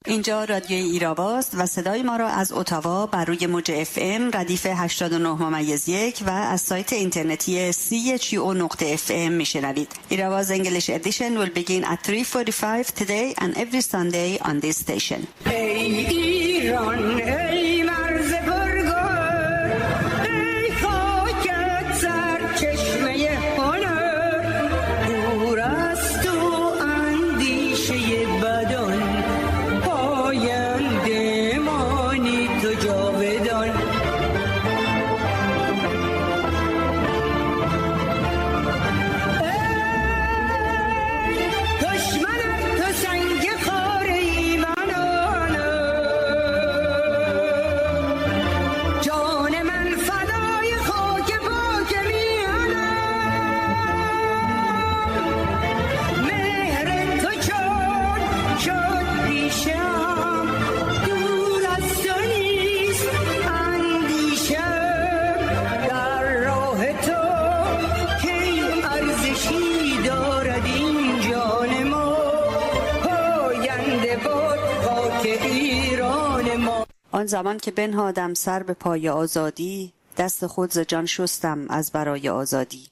اینجا رادیو ایرآواست و صدای ما را از اتاوا بر روی موج FM ردیف 89.1 و از سایت اینترنتی chu.fm میشنوید. ایرآوا's English edition will begin at 3:45 today and every Sunday on this station. ای ایران ای مرز پرگوهر، ای خاکت سرچشمه هنر، دور از تو اندیشه بدان، پاینده مانی تو جاودان. آن زمان که بنهادم سر به پای آزادی، دست خود ز جان شستم از برای آزادی.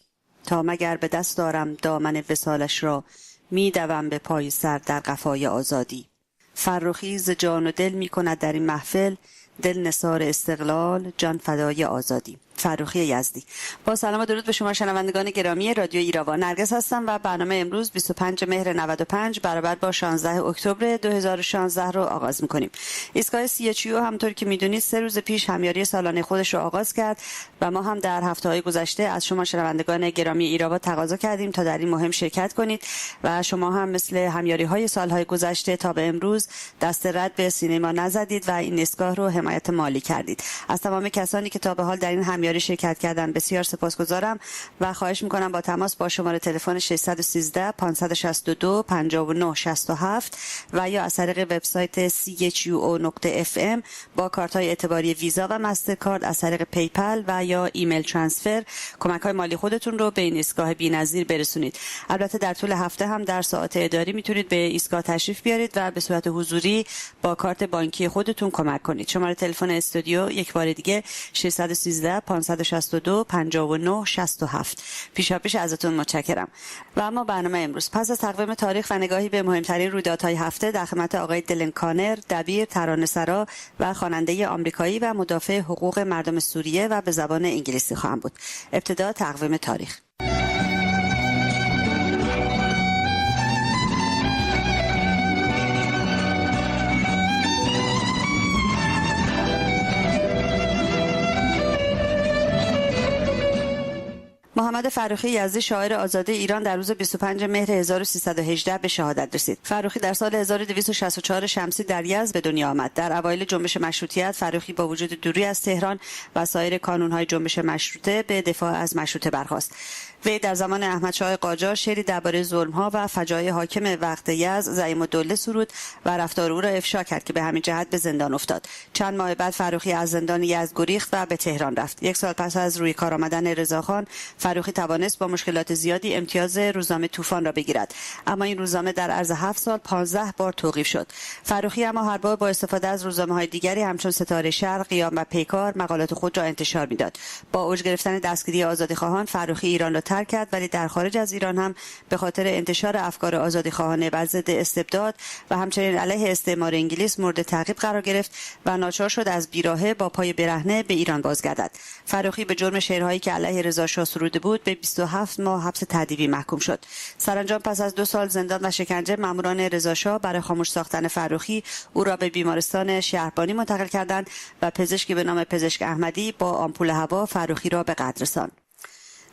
تا مگر به دست دارم دامن وصالش را، می دوم به پای سر در قفای آزادی. فرخی ز جان و دل می کند در این محفل، دل نثار استقلال، جان فدای آزادی. فرخی یزدی. با سلام و درود به شما شنوندگان گرامی رادیو ایرآوا. نرگس هستم و برنامه امروز 25 مهر 95 برابر با 16 اکتبر 2016 رو آغاز می‌کنیم. ایستگاه CHU همونطور که می‌دونید 3 روز پیش همیاری سالانه خودش رو آغاز کرد و ما هم در هفته‌های گذشته از شما شنوندگان گرامی ایرآوا تقاضا کردیم تا در این مهم شرکت کنید و شما هم مثل همیاری‌های سال‌های گذشته تا به امروز دست رد به سینما نزدید و این ایستگاه رو حمایت مالی کردید. از تمام کسانی که تا به حال در این همیاری شرکت کردن بسیار سپاسگزارم و خواهش میکنم با تماس با شماره تلفن 613 562 59 67 و یا از طریق وبسایت chu.fm با کارت‌های اعتباری ویزا و مسترکارد از طریق پیپل و یا ایمیل ترانسفر کمک‌های مالی خودتون رو به این ایستگاه بی‌نظیر برسونید. البته در طول هفته هم در ساعات اداری میتونید به ایستگاه تشریف بیارید و به صورت حضوری با کارت بانکی خودتون کمک کنید. شماره تلفن استودیو یک بار دیگه 613 562 59 67. پیشاپیش ازتون متشکرم. و اما برنامه امروز پس از تقویم تاریخ و نگاهی به مهمترین رویدادهای هفته در خدمت آقای دیلن کانر، دبیر، ترانه سرا و خواننده آمریکایی و مدافع حقوق مردم سوریه و به زبان انگلیسی خواهم بود. ابتدا تقویم تاریخ. محمد فرخی یزدی شاعر آزادی ایران در روز 25 مهر 1318 به شهادت رسید. فرخی در سال 1264 شمسی در یزد به دنیا آمد. در اوایل جنبش مشروطیت فرخی با وجود دوری از تهران و سایر کانون‌های جنبش مشروطه به دفاع از مشروطه برخاست. وی در زمان احمدشاه قاجار شعری درباره ظلم‌ها و فجایع حاکم وقت یزد زعیم الدوله سرود و رفتار او را افشا کرد که به همین جهت به زندان افتاد. چند ماه بعد فرخی از زندان یزد گریخت و به تهران رفت. یک سال پس از روی کار آمدن رضاخان فرخی توانست با مشکلات زیادی امتیاز روزنامه طوفان را بگیرد، اما این روزنامه در عرض 7 سال 15 بار توقیف شد. فرخی اما هر بار با استفاده از روزنامه‌های دیگری همچون ستاره شرق، قیام و پیکار مقالات خود را انتشار می‌داد. با اوج گرفتن دستگیری آزادیخواهان فرخی ایران را ترک کرد، ولی در خارج از ایران هم به خاطر انتشار افکار آزادیخواهانه بر ضد استبداد و همچنین علیه استعمار انگلیس مورد تعقیب قرار گرفت و ناچار شد از بیراهه با پای برهنه به ایران بازگردد. فرخی به جرم شعرهایی که علیه رضا شاه سروده بود به 27 ماه حبس تأدیبی محکوم شد. سرانجام پس از 2 سال زندان و شکنجه ماموران رضا شاه برای خاموش ساختن فرخی او را به بیمارستان شهربانی منتقل کردند و پزشکی به نام پزشک احمدی با آمپول هوا فرخی را به قتل رساند.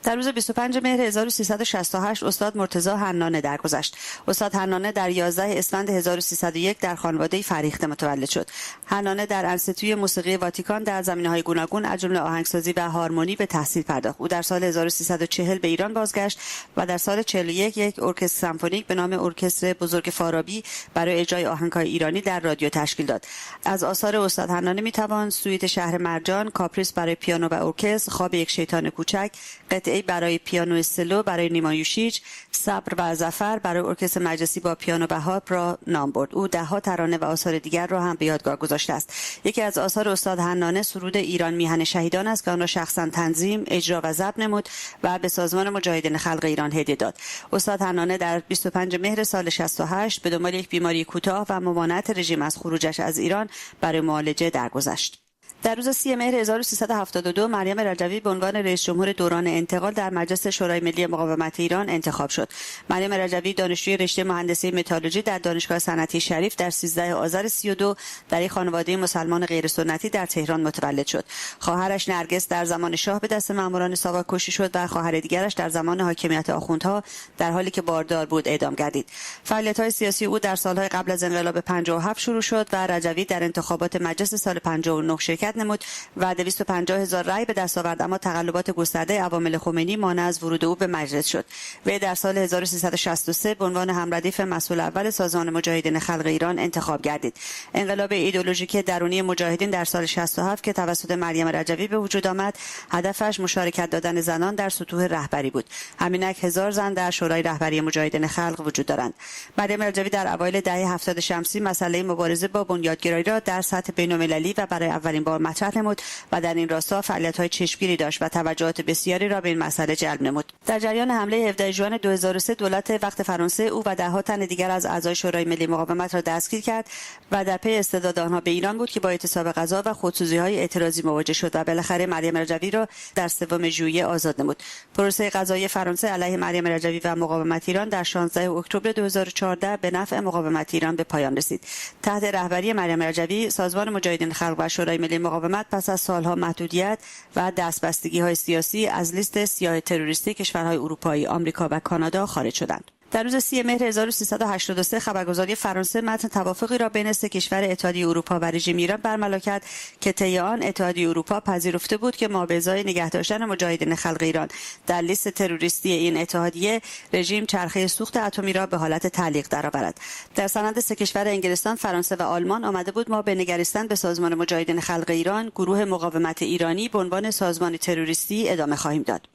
در روز 25 مهر 1368 استاد مرتضی حنانه درگذشت. استاد حنانه در 11 اسفند 1301 در خانواده فریخته متولد شد. حنانه در انستیتوی موسیقی واتیکان در زمینه‌های گوناگون از جمله آهنگسازی و هارمونی به تحصیل پرداخت. او در سال 1340 به ایران بازگشت و در سال 41 یک ارکستر سمفونیک به نام ارکستر بزرگ فارابی برای اجرای آهنگ‌های ایرانی در رادیو تشکیل داد. از آثار استاد حنانه میتوان سویت شهر مرجان، کاپریس برای پیانو و ارکستر، خواب یک شیطان کوچک، قطعه توسعه برای پیانو استلو برای نیما یوشیچ، صبر و ظفر برای ارکستر مجلسی با پیانو بهار را نام برد. او ده‌ها ترانه و آثار دیگر را هم به یادگار گذاشته است. یکی از آثار استاد حنانه سرود ایران میهن شهیدان است که آن را شخصا تنظیم، اجرا و ضبط نمود و به سازمان مجاهدین خلق ایران هدیه داد. استاد حنانه در 25 مهر سال 68 به دنبال یک بیماری کوتاه و ممانعت رژیم از خروجش از ایران برای معالجه درگذشت. در روز 30 مهر 1372 مریم رجوی به عنوان رئیس جمهور دوران انتقال در مجلس شورای ملی مقاومت ایران انتخاب شد. مریم رجوی دانشجوی رشته مهندسی متالورژی در دانشگاه صنعتی شریف در 13 آذر 32 در یک خانواده مسلمان غیر سنتی در تهران متولد شد. خواهرش نرگس در زمان شاه به دست ماموران ساواک کشته شد و خواهر دیگرش در زمان حاکمیت آخوندها در حالی که باردار بود اعدام گردید. فعالیت‌های سیاسی او در سالهای قبل از انقلاب 57 شروع شد و رجوی در انتخابات مجلس سال 59 شرکت نمود و 250,000 رای به دست آورد، اما تقلبات گسترده عوامل خمینی مانع از ورود او به مجلس شد. وی در سال 1363 به عنوان همردیف مسئول اول سازمان مجاهدین خلق ایران انتخاب گردید. انقلاب ایدئولوژیک درونی مجاهدین در سال 67 که توسط مریم رجوی به وجود آمد، هدفش مشارکت دادن زنان در سطوح رهبری بود. همینک 1000 زن در شورای رهبری مجاهدین خلق وجود دارند. مریم رجوی در اوایل دهه 70 شمسی مسئله مبارزه با بنیادگرایی را در سطح بین‌المللی و برای اولین بار مطرح نمود و در این راستا فعالیت‌های چشمگیری داشت و توجهات بسیاری را به این مسئله جلب نمود. در جریان حمله 17 ژوئن 2003 دولت وقت فرانسه او و ده‌ها تن دیگر از اعضای شورای ملی مقاومت را دستگیر کرد و در پی استرداد آنها به ایران بود که با اعتصاب غذا و خودسوزی‌های اعتراضی مواجه شد و بالاخره مریم رجوی را در 3 ژوئیه آزاد نمود. پروسه قضایی فرانسه علیه مریم رجوی و مقاومت ایران در 16 اکتبر 2014 به نفع مقاومت ایران به پایان رسید. تحت رهبری مریم رجوی سازمان مجاهدین خلق و شورای ملی مقاومت پس از سالها محدودیت و دستبستگی‌های سیاسی از لیست سیاه تروریستی کشورهای اروپایی، آمریکا و کانادا خارج شدند. در روز 30 مهر 1383 خبرگزاری فرانسه متن توافقی را بین 3 کشور اتحادیه اروپا و رژیم ایران برملا کرد که طی آن اتحادیه اروپا پذیرفته بود که ما به ازای نگه داشتن مجاهدین خلق ایران در لیست تروریستی این اتحادیه، رژیم چرخه سوخت اتمی را به حالت تعلیق درآورد. در سند 3 کشور انگلستان، فرانسه و آلمان آمده بود ما به نگریستن به سازمان مجاهدین خلق ایران، گروه مقاومت ایرانی به عنوان سازمان تروریستی ادامه خواهیم داد.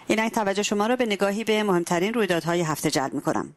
اینک توجه شما را به نگاهی به مهمترین رویدادهای هفته جلب می‌کنم.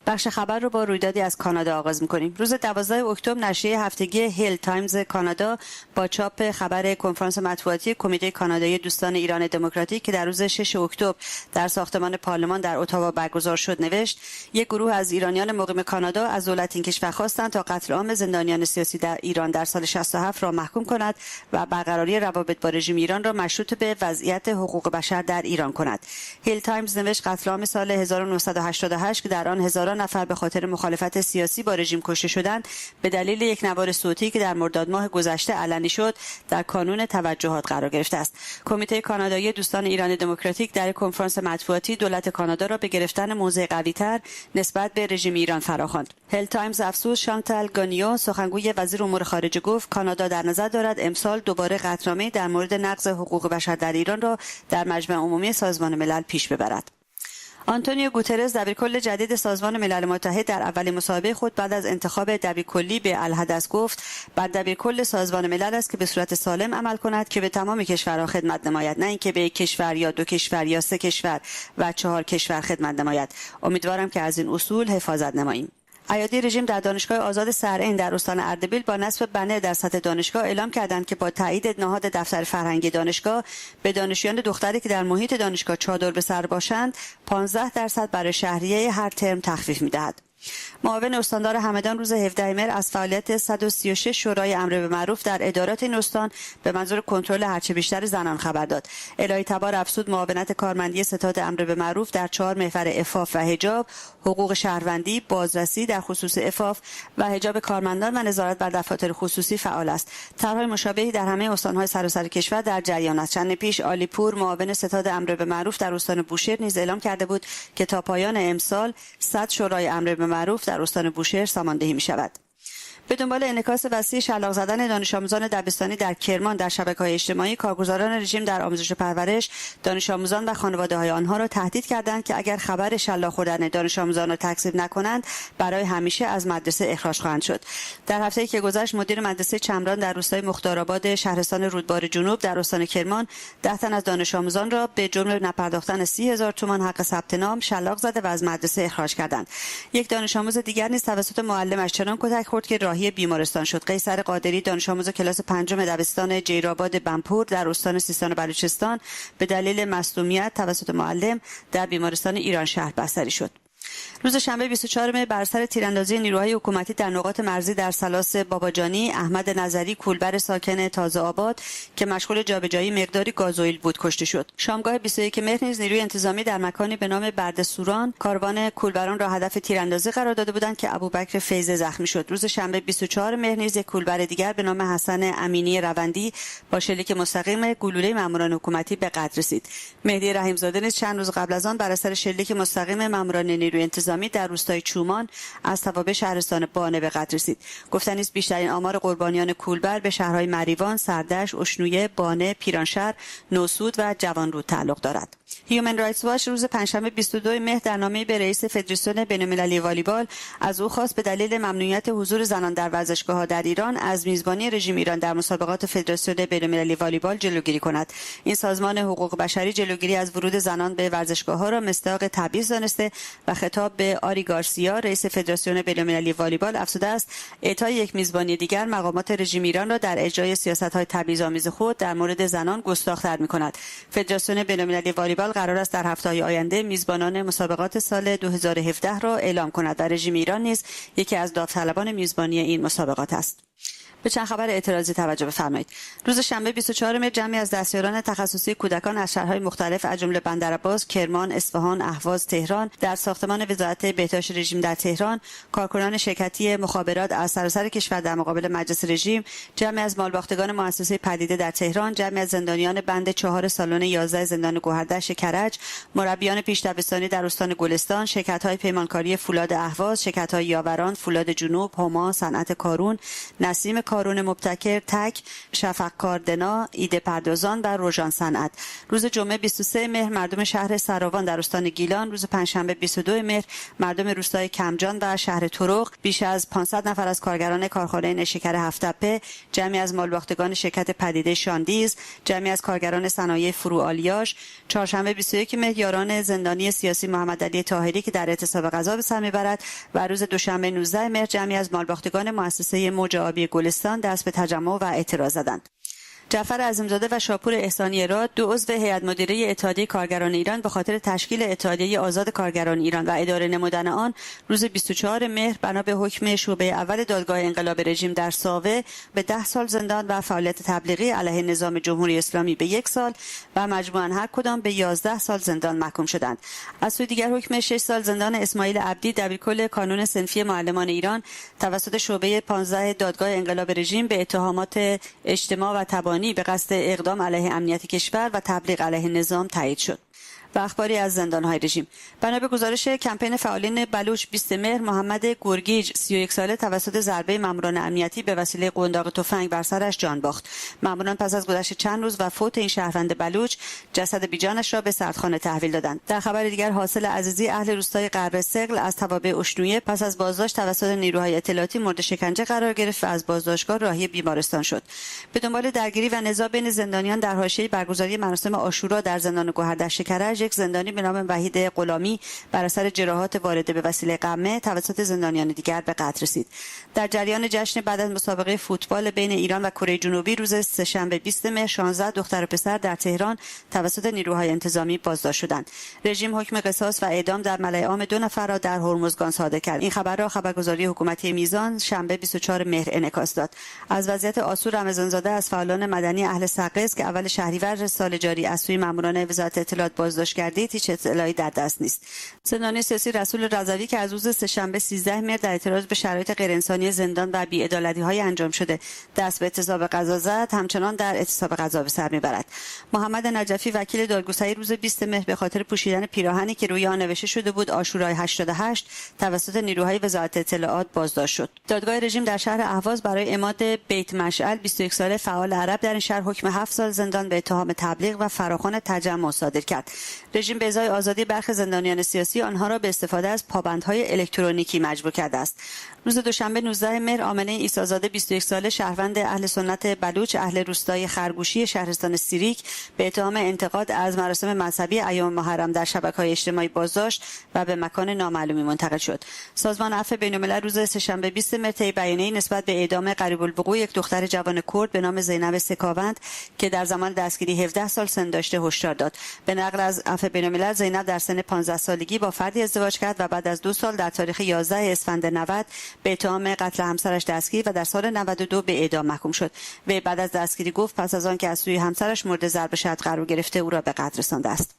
بخش خبر رو با رویدادی از کانادا آغاز می‌کنیم. روز 12 اکتبر نشریه هفتگی هیل تایمز کانادا با چاپ خبر کنفرانس مطبوعاتی کمیته کانادایی دوستان ایران دموکراتیک که در روز 6 اکتبر در ساختمان پارلمان در اتاوا برگزار شد نوشت: یک گروه از ایرانیان مقیم کانادا از دولت این کشور خواستند تا قتل عام زندانیان سیاسی در ایران در سال 67 را محکوم کند و برقراری روابط با رژیم ایران را مشروط به وضعیت حقوق بشر در ایران کند. هیل تایمز نوشت قتل عام سال 1988 که در آن هزاران نفر به خاطر مخالفت سیاسی با رژیم کشته شدند به دلیل یک نوار صوتی که در مرداد ماه گذشته علنی شد در کانون توجهات قرار گرفته است. کمیته کانادایی دوستان ایران دموکراتیک در کنفرانس مطبوعاتی دولت کانادا را به گرفتن موضع قوی‌تر نسبت به رژیم ایران فراخواند. هیل تایمز افسوس شانتل گانیو سخنگوی وزیر امور خارجه گفت کانادا در نظر دارد امسال دوباره قطعنامه در مورد نقض حقوق بشر در ایران را در مجمع عمومی سازمان ملل پیش ببرد. آنتونیو گوترز دبیرکل جدید سازمان ملل متحد در اولین مصاحبه خود بعد از انتخاب دبیرکلی به الحدث گفت: بر دبیرکل سازمان ملل است که به صورت سالم عمل کند که به تمام کشورها خدمت نماید، نه اینکه به یک کشور یا 2 کشور یا 3 کشور و 4 کشور خدمت نماید. امیدوارم که از این اصول حفاظت نماییم. ایادی رژیم در دانشگاه آزاد سرعین در استان اردبیل با نصب بنر در سطح دانشگاه اعلام کردند که با تایید نهاد دفتر فرهنگی دانشگاه به دانشجویان دختری که در محیط دانشگاه چادر به سر باشند 15% برای شهریه هر ترم تخفیف می‌دهد. معاون استاندار همدان روز 17 مهر از فعالیت 136 شورای امر به معروف در ادارات این استان به منظور کنترل هرچه بیشتر زنان خبر داد. الهی تبار افزود معاونت کارمندی ستاد امر به معروف در 4 محور عفاف و حجاب، حقوق شهروندی، بازرسی در خصوص عفاف و حجاب کارمندان و نظارت بر دفاتر خصوصی فعال است. طرح‌های مشابهی در همه استان‌های سراسر کشور در جریان است. چند پیش عالیپور معاون ستاد امر به معروف در استان بوشهر نیز اعلام کرده بود که تا پایان امسال 100 شورای امر به معروف در استان بوشهر ساماندهی می شود. به دنبال انعکاس وسیع شلاق زدن دانش آموزان دبستانی در کرمان در شبکه‌های اجتماعی، کارگزاران رژیم در آموزش و پرورش دانش آموزان و خانواده‌های آنها را تهدید کردند که اگر خبر شلاق خوردن دانش آموزان را تکذیب نکنند برای همیشه از مدرسه اخراج خواهند شد. در هفته‌ای که گذشت مدیر مدرسه چمران در روستای مختارآباد شهرستان رودبار جنوب در استان کرمان 10 تن از دانش آموزان را به جرم نپرداختن 30,000 تومان حق ثبت نام شلاق زده و از مدرسه اخراج کردند. یک دانش آموز دیگر نیز توسط معلمش چنان کتک خورد که راهی بیمارستان شد. قیصر قادری دانش آموز کلاس 5 دبستان جیرآباد بمپور در استان سیستان و بلوچستان به دلیل مصدومیت توسط معلم در بیمارستان ایران شهر بستری شد. روز شنبه 24 مهر بر اثر تیراندازی نیروهای حکومتی در نقاط مرزی در سلاس باباجانی، احمد نظری کولبر ساکن تازه آباد که مشغول جابجایی مقداری گازوئیل بود کشته شد. شامگاه 21 مهر نیز نیروی انتظامی در مکانی به نام بردسوران کاروان کولبران را هدف تیراندازی قرار داده بودند که ابوبکر فیض زخمی شد. روز شنبه 24 مهر نیز یک کولبر دیگر به نام حسن امینی روندی با شلیک مستقیم گلوله ماموران حکومتی به قتل رسید. مهدی رحیم‌زاده نیز چند روز قبل از آن بر اثر شلیک مستقیم ماموران نیروی انتظامی در روستای چومان از توابع شهرستان بانه به قتل رسید. گفتنی است بیشترین آمار قربانیان کولبر به شهرهای مریوان، سردشت، اشنویه، بانه، پیرانشهر، نوسود و جوانرود تعلق دارد. هیومن رایتس واچ روز پنجشنبه 22 مهر در نامه‌ای به رئیس فدراسیون بین‌المللی والیبال از او خواست به دلیل ممنوعیت حضور زنان در ورزشگاه‌ها در ایران از میزبانی رژیم ایران در مسابقات فدراسیون بین‌المللی والیبال جلوگیری کند. این سازمان حقوق بشری جلوگیری از ورود زنان به ورزشگاه‌ها را مصداق تبعیض دانسته و خطاب به آری گارسیا رئیس فدراسیون بین‌المللی والیبال افزوده است اعطای یک میزبانی دیگر مقامات رژیم ایران را در اجرای سیاست‌های تبعیض‌آمیز خود در مورد زنان گستاخ‌تر می‌کند. فدراسیون بین‌المللی والیبال قرار است در هفته‌های آینده میزبانان مسابقات سال 2017 را اعلام کند و رژیم ایران نیز یکی از داوطلبان میزبانی این مسابقات است. به چند خبر اعتراضی توجه بفرمایید. روز شنبه 24 مهر جمعی از دستیاران تخصصی کودکان از شهرهای مختلف از جمله بندرعباس، کرمان، اصفهان، اهواز، تهران در ساختمان وزارت بهداشت رژیم در تهران، کارکنان شرکتی مخابرات از سراسر کشور در مقابل مجلس رژیم، جمعی از مالباختگان مؤسسه پدیده در تهران، جمعی از زندانیان بند 4 سالن 11 زندان گوهردشت کرج، مربیان پیش دبستانی در استان گلستان، شرکت‌های پیمانکاری فولاد اهواز، شرکت‌های یاوران، فولاد جنوب، هما، صنعت کارون، نسیم کارون مبتکر، تک، شفق کاردنا، ایده پردازان و روژان صنعت. روز جمعه 23 مهر مردم شهر سراوان در استان گیلان، روز پنجشنبه 22 مهر مردم روستای کمجان و شهر ترق، بیش از 500 نفر از کارگران کارخانه نشکر هفته، جمعی از مالباختگان شرکت پدیده شاندیز، جمعی از کارگران صنایع فروآلیاژ. چهارشنبه 21 مهر یاران زندانی سیاسی محمد علی طاهری که در اعتصاب غذا به سر میبرد و روز دوشنبه 19 مهر جمعی از مالباختگان مؤسسه موج آبی گلستان دست به تجمع و اعتراض زدند. جعفر عظیمزاده و شاپور احسانی راد، دو عضو هیئت مدیره اتحادیه کارگران ایران به خاطر تشکیل اتحادیه آزاد کارگران ایران و اداره نمودن آن روز 24 مهر بنا به حکم شعبه اول دادگاه انقلاب رژیم در ساوه به 10 سال زندان و فعالیت تبلیغی علیه نظام جمهوری اسلامی به 1 سال و مجموعاً هر کدام به 11 سال زندان محکوم شدند. از سوی دیگر حکم 6 سال زندان اسماعیل عبدی دبیرکل کانون صنفی معلمان ایران توسط شعبه 15 دادگاه انقلاب رژیم به اتهامات اجتماع و تبانی به قصد اقدام علیه امنیت کشور و تبلیغ علیه نظام تایید شد. و اخباری از زندان‌های رژیم. بنا به گزارش کمپین فعالین بلوچ 20 مهر، محمد گرگیج 31 ساله توسط ضربه ماموران امنیتی به وسیله قنداق تفنگ بر سرش جان باخت. ماموران پس از گذشت چند روز و فوت این شهروند بلوچ جسد بیجانش را به سردخانه تحویل دادند. در خبر دیگر حاصل عزیزی اهل روستای غرب سقل از توابع اشنویه پس از بازداشت توسط نیروهای اطلاعاتی مورد شکنجه قرار گرفت و از بازداشتگاه راهی بیمارستان شد. به دنبال درگیری و نزاع بین زندانیان در حاشیه برگزاری مراسم عاشورا در زندان گوهردشت کرج، یک زندانی به نام وحید غلامی بر اثر جراحات وارده به وسیله قمه توسط زندانیان دیگر به قتل رسید. در جریان جشن بعد از مسابقه فوتبال بین ایران و کره جنوبی روز سه‌شنبه 20 مهر 16 دختر و پسر در تهران توسط نیروهای انتظامی بازداشت شدند. رژیم حکم قصاص و اعدام در ملأ عام 2 نفر را در هرمزگان صادر کرد. این خبر را خبرگزاری حکومتی میزان شنبه 24 مهر انعکاس داد. از وضعیت آسور رمضانزاده از فعالان مدنی اهل سقز که اول شهریور سال جاری از سوی ماموران وزارت اطلاعات بازداشت بازداشت‌گردید هیچ اطلاعی در دست نیست. زندانی سیاسی رسول رضوی که از روز سه‌شنبه 13 مهر در اعتراض به شرایط غیرانسانی زندان و بی‌عدالتی‌های انجام شده دست به اعتصاب غذا زد، همچنان در اعتصاب غذا به سر می‌برد. محمد نجفی وکیل دادگستری روز 20 مهر به خاطر پوشیدن پیراهنی که روی آن نوشته شده بود عاشورای 88 توسط نیروهای وزارت اطلاعات بازداشت شد. دادگاه رژیم در شهر اهواز برای عماد بیت مشعل 21 ساله فعال عرب در این شهر حکم 7 سال زندان به اتهام تبلیغ و فراخوان تجمع صادر کرد. رژیم به ازای آزادی برخی زندانیان سیاسی آنها را به استفاده از پابندهای الکترونیکی مجبور کرده است. روز دوشنبه 19 مهر آمنه عیسی‌زاده 21 ساله شهروند اهل سنت بلوچ اهل روستای خرگوشی شهرستان سیریک به اتهام انتقاد از مراسم مذهبی ایام محرم در شبکه‌های اجتماعی بازداشت و به مکان نامعلومی منتقل شد. سازمان عفو بین‌الملل روز سه‌شنبه 20 مهر طی بیانیه‌ای نسبت به اعدام قریب الوقوع یک دختر جوان کرد به نام زینب سکاوند که در زمان دستگیری 17 سال سن داشته هشدار داد. به نقل از عفو بین‌الملل زینب در سن 15 سالگی با فردی ازدواج کرد و بعد از 2 سال در تاریخ 11 اسفند 90 به اتهام قتل همسرش دستگیر و در سال 92 به اعدام محکوم شد. وی بعد از دستگیری گفت پس از آن که از سوی همسرش مورد ضرب شدید قرار گرفته او را به قتل رسانده است.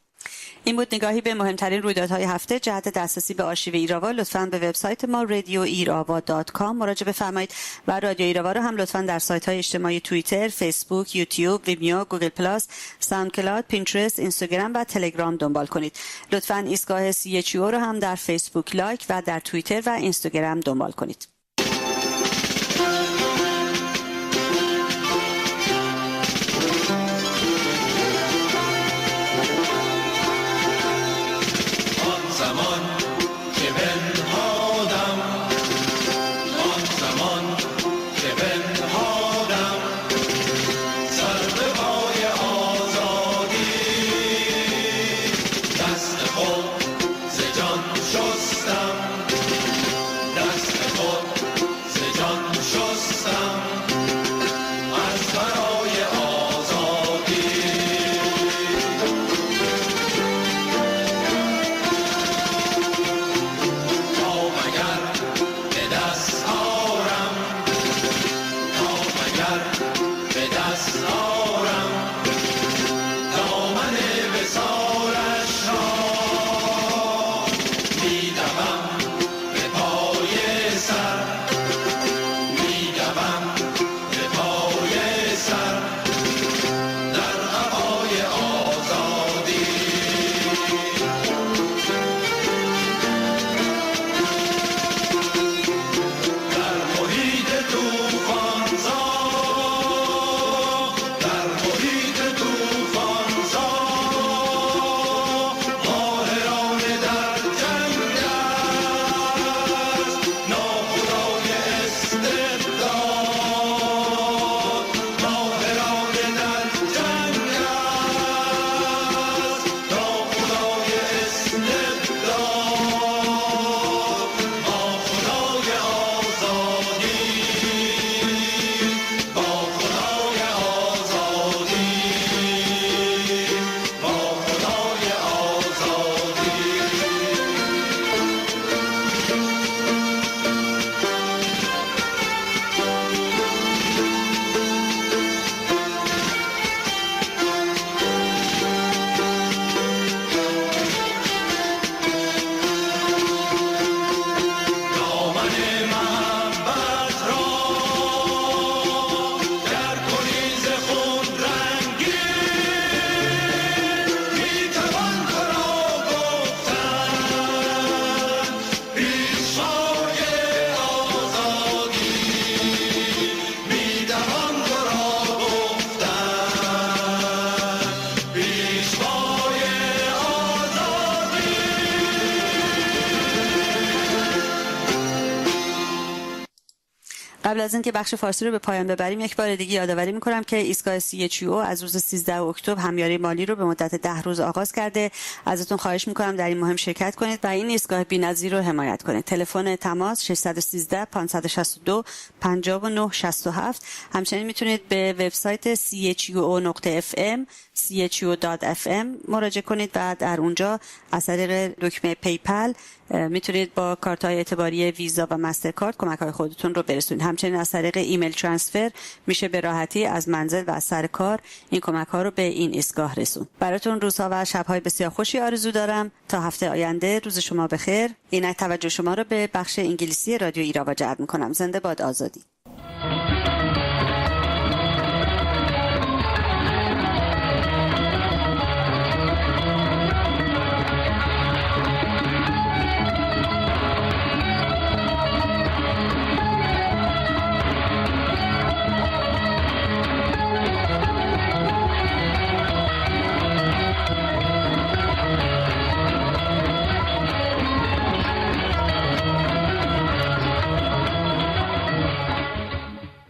این بود نگاهی به مهمترین رویدادهای هفته. جهت دسترسی به آرشیو ایرآوا لطفاً به وبسایت ما رادیو ایرآوا.com مراجعه بفرمایید و رادیو ایرآوا را هم لطفاً در سایت‌های اجتماعی توییتر، فیسبوک، یوتیوب، ویمیو، گوگل پلاس، ساوندکلاود، پینترست، اینستاگرام و تلگرام دنبال کنید. لطفاً ایستگاه CHO را هم در فیسبوک لایک و در توییتر و اینستاگرام دنبال کنید. قبل از اینکه بخش فارسی رو به پایان ببریم یک بار دیگه یادآوری می‌کنم که ایستگاه CHO از روز 13 اکتبر همیاری مالی رو به مدت 10 روز آغاز کرده. ازتون خواهش می‌کنم در این مهم شرکت کنید و این ایستگاه بی‌نظیر رو حمایت کنید. تلفن تماس 613 562 5967. همچنین میتونید به وبسایت cho.fm cho.fm مراجعه کنید و در اونجا از طریق دکمه پیپل میتونید با کارت‌های اعتباری ویزا و مسترکارد کمک‌های خودتون رو برسونید. همچنین از طریق ایمیل ترانسفر میشه به راحتی از منزل و از سر کار این کمک‌ها رو به این ایستگاه رسون. براتون روزها و شب‌های بسیار خوشی آرزو دارم. تا هفته آینده روز شما بخیر. اینک توجه شما رو به بخش انگلیسی رادیو ایرآوا جلب می‌کنم. زنده باد آزادی.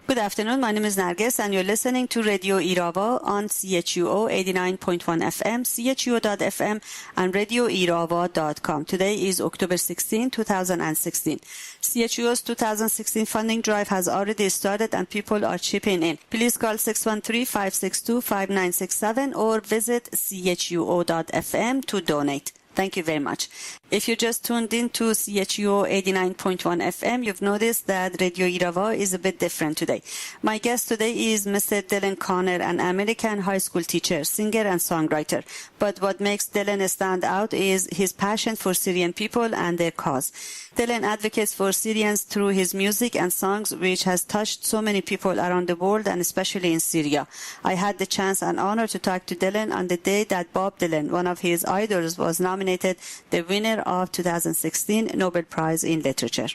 Good afternoon. My name is Nargis and you're listening to Radio Irava on CHUO 89.1 FM, CHUO.FM and radioirava.com. Today is October 16, 2016. CHUO's 2016 funding drive has already started and people are chipping in. Please call 613-562-5967 or visit CHUO.FM to donate. Thank you very much. If you just tuned in to CHUO 89.1 FM, you've noticed that Radio Irava is a bit different today. My guest today is Mr. Dilen Kaaner, an American high school teacher, singer and songwriter. But what makes Dilen stand out is his passion for Syrian people and their cause. Dilen advocates for Syrians through his music and songs, which has touched so many people around the world and especially in Syria. I had the chance and honor to talk to Dilen on the day that Bob Dylan, one of his idols, was nominated the winner of 2016 Nobel Prize in Literature.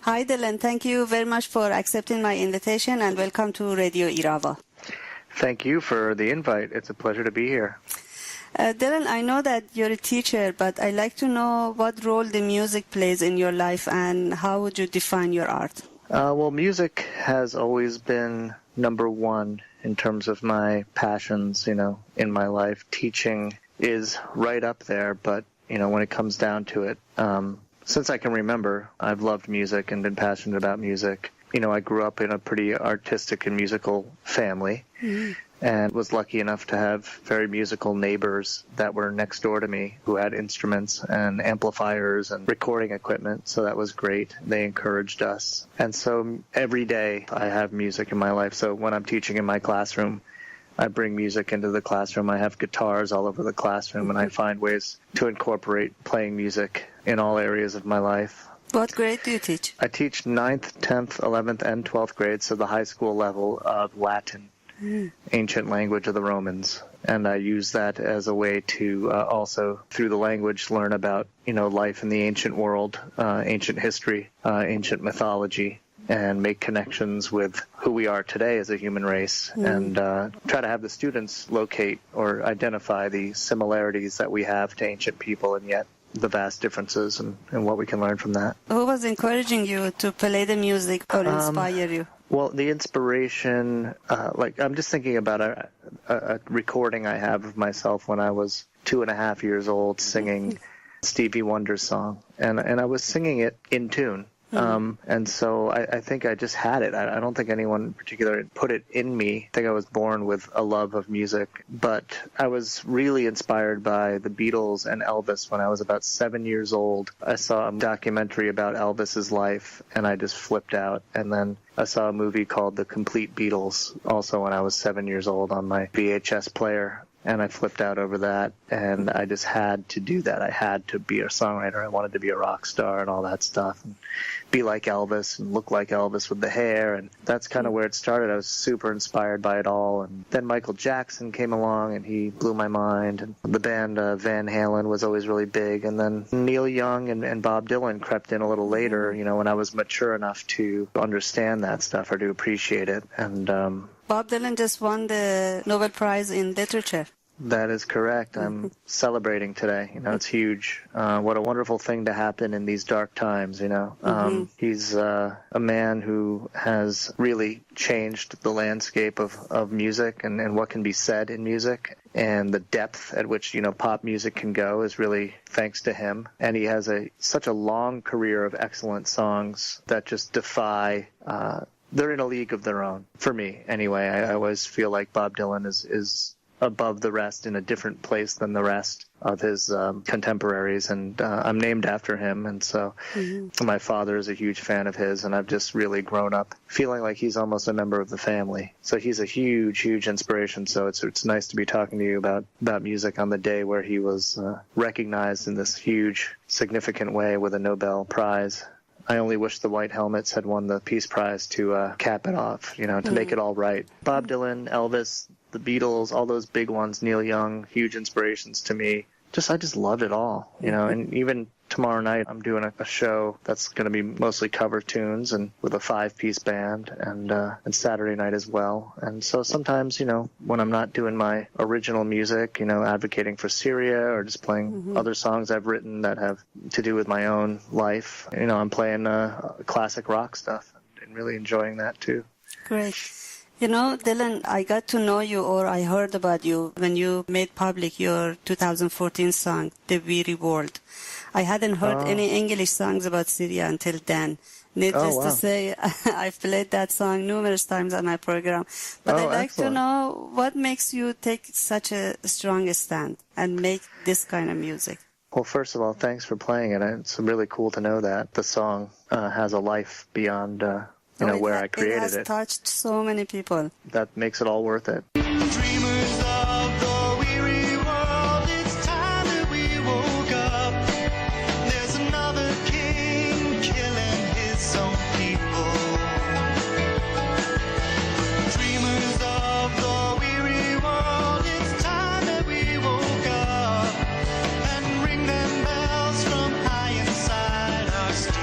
Hi Dilen, thank you very much for accepting my invitation and welcome to Radio Irava. Thank you for the invite. It's a pleasure to be here. Dilen, I know that you're a teacher, but I'd like to know what role the music plays in your life and how would you define your art? Well, music has always been number one in terms of my passions, in my life. Teaching is right up there, but when it comes down to it, since I can remember, I've loved music and been passionate about music. I grew up in a pretty artistic and musical family and was lucky enough to have very musical neighbors that were next door to me who had instruments and amplifiers and recording equipment. So that was great. They encouraged us. And so every day I have music in my life. So when I'm teaching in my classroom, I bring music into the classroom. I have guitars all over the classroom, and I find ways to incorporate playing music in all areas of my life. What grade do you teach? I teach 9th, 10th, 11th, and 12th grades, so the high school level of Latin, ancient language of the Romans. And I use that as a way to also, through the language, learn about, life in the ancient world, ancient history, ancient mythology, and make connections with who we are today as a human race, and try to have the students locate or identify the similarities that we have to ancient people and yet the vast differences and what we can learn from that. Who was encouraging you to play the music or inspire you? Well, the inspiration, I'm just thinking about a recording I have of myself when I was 2.5 years old singing Stevie Wonder's song, and I was singing it in tune. And so I think I just had it. I don't think anyone in particular put it in me. I think I was born with a love of music. But I was really inspired by the Beatles and Elvis when I was about 7 years old. I saw a documentary about Elvis's life, and I just flipped out. And then I saw a movie called The Complete Beatles, also when I was 7 years old on my VHS player. And I flipped out over that, and I just had to do that. I had to be a songwriter. I wanted to be a rock star and all that stuff, and be like Elvis and look like Elvis with the hair. And that's kind of where it started. I was super inspired by it all. And then Michael Jackson came along, and he blew my mind. And the band Van Halen was always really big. And then Neil Young and Bob Dylan crept in a little later, when I was mature enough to understand that stuff or to appreciate it. And Bob Dylan just won the Nobel Prize in Literature. That is correct. I'm celebrating today. It's huge. What a wonderful thing to happen in these dark times, He's a man who has really changed the landscape of music and what can be said in music. And the depth at which, pop music can go is really thanks to him. And he has such a long career of excellent songs that just defy... they're in a league of their own, for me anyway. I always feel like Bob Dylan is above the rest, in a different place than the rest of his contemporaries, and I'm named after him, and so my father is a huge fan of his, and I've just really grown up feeling like he's almost a member of the family. So he's a huge inspiration. So it's nice to be talking to you about music on the day where he was recognized in this huge, significant way with a Nobel Prize. I only wish the White Helmets had won the Peace Prize to cap it off, to make it all right. Bob Dylan, Elvis, the Beatles, all those big ones, Neil Young, huge inspirations to me. I just loved it all, and even tomorrow night I'm doing a show that's going to be mostly cover tunes and with a 5-piece band, and Saturday night as well. And so sometimes, when I'm not doing my original music, advocating for Syria or just playing other songs I've written that have to do with my own life, I'm playing classic rock stuff and really enjoying that too. Great. Dylan, I got to know you, or I heard about you when you made public your 2014 song, The Weary World. I hadn't heard any English songs about Syria until then. Needless to say, I've played that song numerous times on my program. But I'd like to know what makes you take such a strong stand and make this kind of music. Well, first of all, thanks for playing it. It's really cool to know that the song has a life beyond where I created it. It has touched so many people. That makes it all worth it. Dreamers of the weary world, it's time that we woke up. There's another king killing his own people. Dreamers of the weary world, it's time that we woke up and ring them bells from high inside our steeple.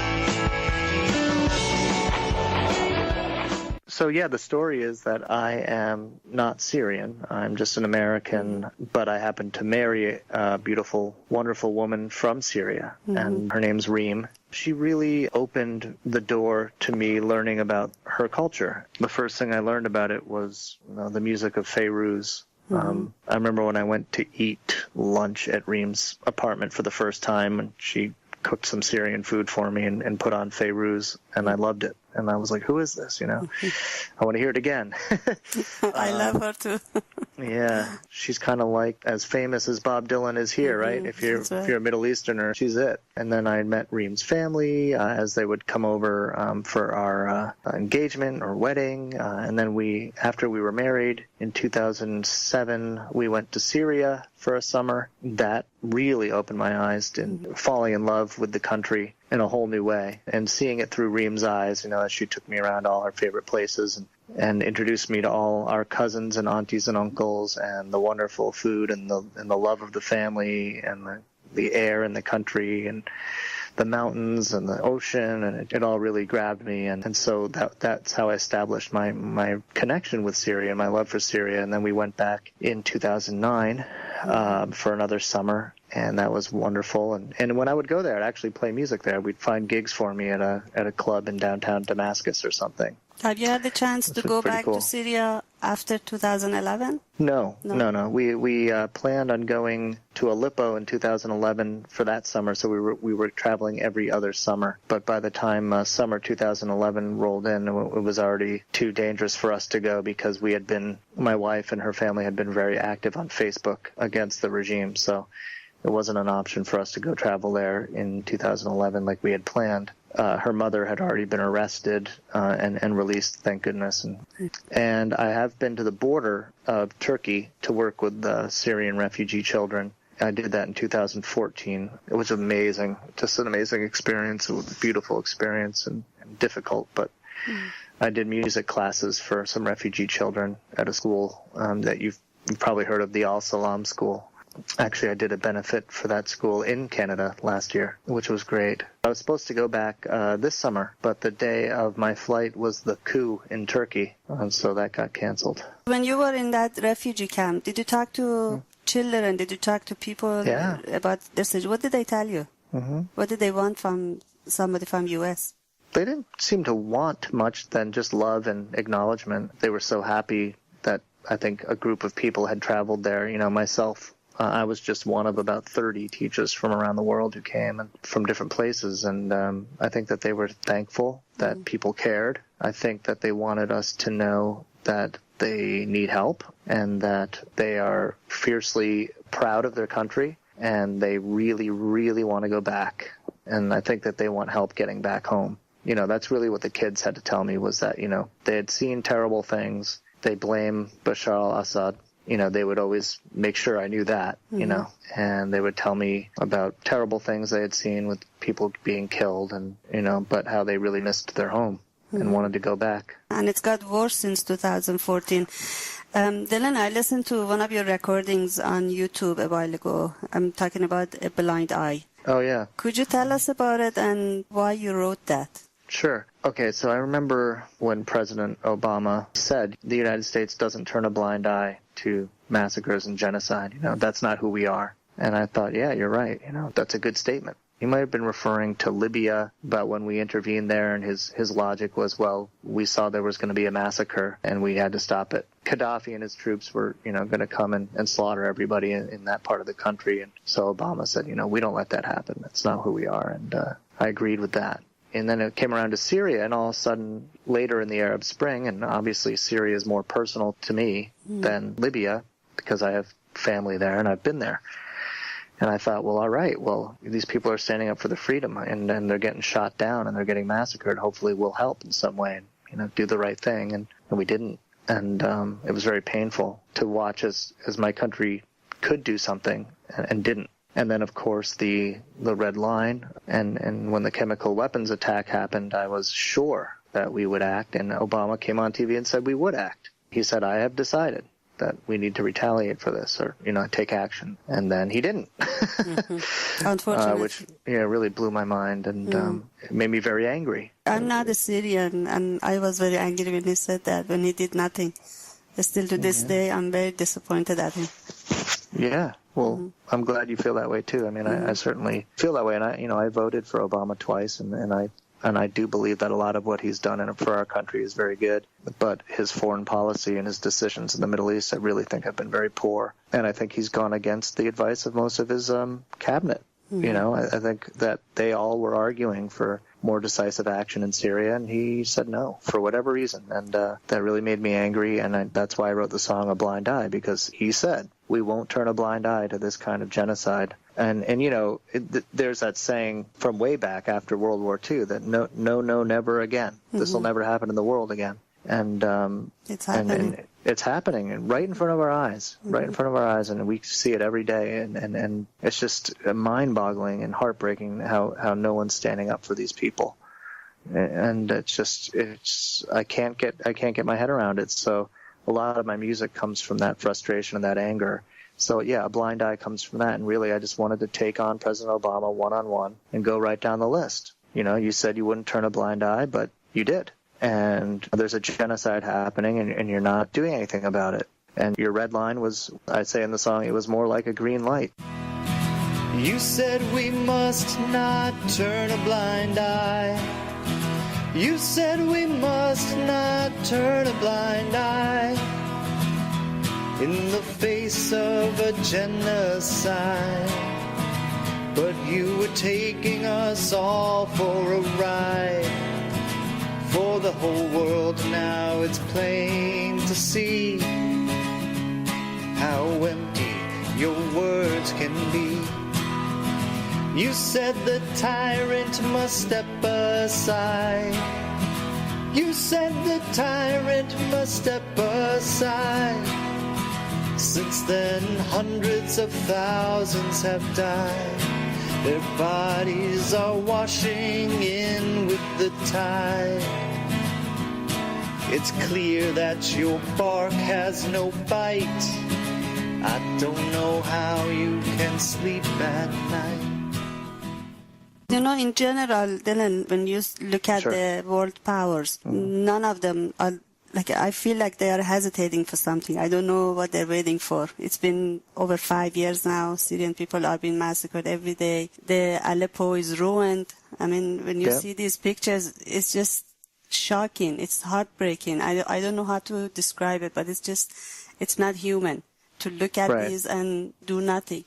So, the story is that I am not Syrian. I'm just an American, but I happen to marry a beautiful, wonderful woman from Syria, and her name's Reem. She really opened the door to me learning about her culture. The first thing I learned about it was the music of Fairuz. I remember when I went to eat lunch at Reem's apartment for the first time, and she cooked some Syrian food for me and put on Fairuz, and I loved it. And I was like, who is this, I want to hear it again. I love her too. Yeah, she's kind of like as famous as Bob Dylan is here, right? If you're a Middle Easterner, she's it. And then I met Reem's family as they would come over for our engagement or wedding. And then after we were married in 2007, we went to Syria for a summer. That really opened my eyes to falling in love with the country in a whole new way, and seeing it through Reem's eyes, as she took me around all our favorite places and introduced me to all our cousins and aunties and uncles, and the wonderful food and the love of the family and the air in the country and the mountains and the ocean, and it all really grabbed me, and so that's how I established my connection with Syria and my love for Syria. And then we went back in 2009 for another summer, and that was wonderful. And when I would go there, I'd actually play music there. We'd find gigs for me at a club in downtown Damascus or something. Have you had the chance to go back to Syria after 2011? No. We planned on going to Aleppo in 2011 for that summer, so we were traveling every other summer. But by the time summer 2011 rolled in, it was already too dangerous for us to go, because my wife and her family had been very active on Facebook against the regime, so it wasn't an option for us to go travel there in 2011 like we had planned. Her mother had already been arrested and released, thank goodness. And I have been to the border of Turkey to work with the Syrian refugee children. I did that in 2014. It was amazing, just an amazing experience. It was a beautiful experience and difficult, but I did music classes for some refugee children at a school that you've probably heard of, the Al Salam School. Actually, I did a benefit for that school in Canada last year, which was great. I was supposed to go back this summer, but the day of my flight was the coup in Turkey, and so that got canceled. When you were in that refugee camp, did you talk to children? Did you talk to people about their situation? What did they tell you? What did they want from somebody from U.S.? They didn't seem to want much than just love and acknowledgement. They were so happy that I think a group of people had traveled there. Myself, I was just one of about 30 teachers from around the world who came and from different places. And I think that they were thankful that people cared. I think that they wanted us to know that they need help and that they are fiercely proud of their country and they really, really want to go back. And I think that they want help getting back home. You know, that's really what the kids had to tell me was that, you know, they had seen terrible things. They blame Bashar al-Assad. You know, they would always make sure I knew that, you know, and they would tell me about terrible things they had seen with people being killed and, you know, but how they really missed their home and wanted to go back. And it's got worse since 2014. Dylan, I listened to one of your recordings on YouTube a while ago. I'm talking about A Blind Eye. Oh, yeah. Could you tell us about it and why you wrote that? Sure. Okay, so I remember when President Obama said the United States doesn't turn a blind eye to massacres and genocide. You know, that's not who we are. And I thought, yeah, you're right. You know, that's a good statement. He might have been referring to Libya, but when we intervened there and his logic was, well, we saw there was going to be a massacre and we had to stop it. Gaddafi and his troops were, you know, going to come and slaughter everybody in that part of the country. And so Obama said, you know, we don't let that happen. That's not who we are. And I agreed with that. And then it came around to Syria, and all of a sudden, later in the Arab Spring, and obviously Syria is more personal to me than Libya because I have family there and I've been there. And I thought, well, all right, well, these people are standing up for their freedom and they're getting shot down and they're getting massacred. Hopefully we'll help in some way and, you know, do the right thing. And we didn't. And it was very painful to watch as my country could do something and didn't. And then, of course, the red line. And when the chemical weapons attack happened, I was sure that we would act. And Obama came on TV and said we would act. He said, I have decided that we need to retaliate for this or, you know, take action. And then he didn't. Unfortunately. Which, you know, really blew my mind and it made me very angry. I'm not a Syrian, and I was very angry when he said that, when he did nothing. Still to this day, I'm very disappointed at him. Yeah. Well, I'm glad you feel that way, too. I mean, I certainly feel that way. And I voted for Obama twice, and I do believe that a lot of what he's done for our country is very good. But his foreign policy and his decisions in the Middle East, I really think have been very poor. And I think he's gone against the advice of most of his cabinet. You know, I think that they all were arguing for more decisive action in Syria, and he said no for whatever reason. And that really made me angry, and that's why I wrote the song A Blind Eye, because he said, we won't turn a blind eye to this kind of genocide. And you know, there's that saying from way back after World War II that no, never again. This will never happen in the world again. And it's happening. And it's happening and right in front of our eyes, and we see it every day. And it's just mind-boggling and heartbreaking how no one's standing up for these people. And I can't get my head around it. So a lot of my music comes from that frustration and that anger. So, yeah, A Blind Eye comes from that. And really, I just wanted to take on President Obama one-on-one and go right down the list. You know, you said you wouldn't turn a blind eye, but you did. And there's a genocide happening, and you're not doing anything about it. And your red line was, I'd say in the song, it was more like a green light. You said we must not turn a blind eye. You said we must not turn a blind eye in the face of a genocide. But you were taking us all for a ride. For the whole world now it's plain to see how empty your words can be. You said the tyrant must step aside. You said the tyrant must step aside. Since then hundreds of thousands have died. Their bodies are washing in with the tide. It's clear that your bark has no bite. I don't know how you can sleep at night. You know, in general, Dylan, when you look at the world powers, none of them are, like, I feel like they are hesitating for something. I don't know what they're waiting for. It's been over 5 years now. Syrian people are being massacred every day. The Aleppo is ruined. I mean, when you see these pictures, it's just shocking. It's heartbreaking. I don't know how to describe it, but it's not human to look at these and do nothing.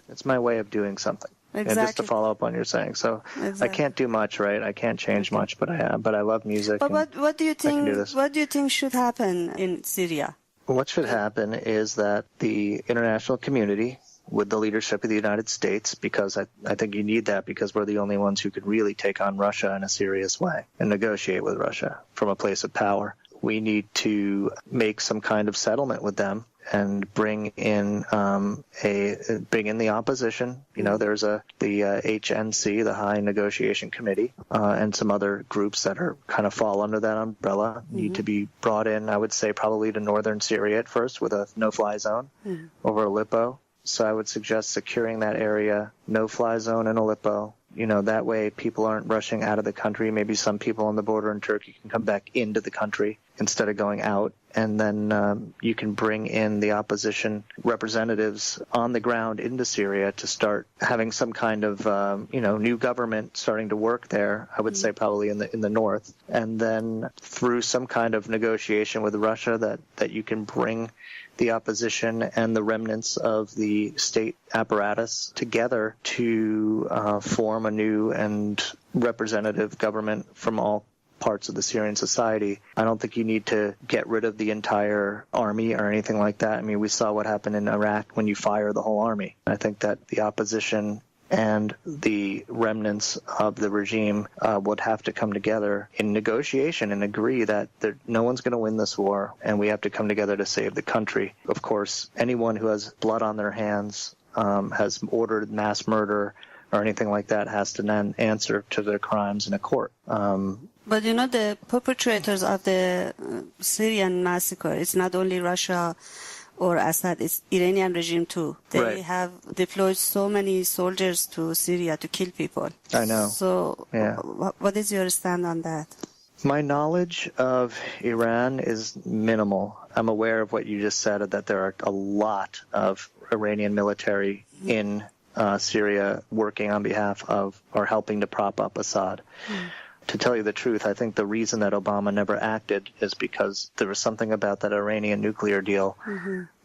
It's my way of doing something. And just to Exactly. follow up on your saying, so Exactly. I can't do much, right? I can't change much, but I love music. But and what do you I can do think? this. What do you think should happen in Syria? What should happen is that the international community, with the leadership of the United States, because I think you need that because we're the only ones who could really take on Russia in a serious way and negotiate with Russia from a place of power. We need to make some kind of settlement with them and bring in the opposition. You know, there's the HNC, the High Negotiation Committee, and some other groups that are kind of fall under that umbrella need to be brought in. I would say probably to northern Syria at first with a no-fly zone over Aleppo. So I would suggest securing that area, no-fly zone in Aleppo. You know, that way people aren't rushing out of the country. Maybe some people on the border in Turkey can come back into the country instead of going out. And then you can bring in the opposition representatives on the ground into Syria to start having some kind of, new government starting to work there, I would say probably in the north. And then through some kind of negotiation with Russia that you can bring the opposition and the remnants of the state apparatus together to form a new and representative government from all parts of the Syrian society. I don't think you need to get rid of the entire army or anything like that. I mean, we saw what happened in Iraq when you fire the whole army. I think that the opposition and the remnants of the regime would have to come together in negotiation and agree that no one's going to win this war, and we have to come together to save the country. Of course, anyone who has blood on their hands, has ordered mass murder or anything like that, has to then answer to their crimes in a court. But you know, the perpetrators of the Syrian massacre, it's not only Russia or Assad, it's Iranian regime too. They have deployed so many soldiers to Syria to kill people. I know. So Yeah. what is your stand on that? My knowledge of Iran is minimal. I'm aware of what you just said, that there are a lot of Iranian military in Syria working on behalf of or helping to prop up Assad. To tell you the truth, I think the reason that Obama never acted is because there was something about that Iranian nuclear deal